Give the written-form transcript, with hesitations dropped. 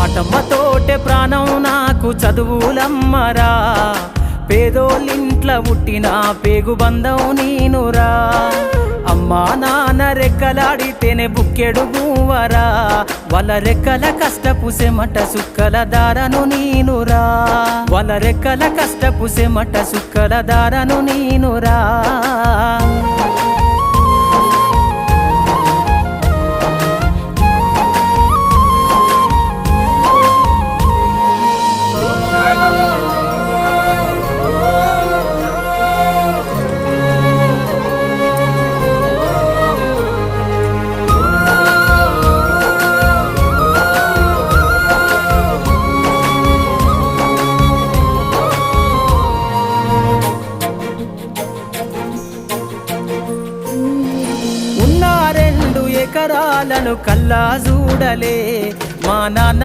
పాటమ్మతోటే ప్రాణం నాకు చదువులమ్మరా, పేదోళ్ళింట్ల పుట్టిన పేగు బంధం నీనురా. అమ్మా నాన్న రెక్కలాడితేనే బుక్కెడు మూవరా, వాళ్ళ రెక్కల కష్టపు సెమట సుక్కల దారను నీనురా, వాళ్ళ రెక్కల కష్టపు సెమట సుక్కల దారను నీనురా. ఎకరాలను కల్లా చూడలే మా నాన్న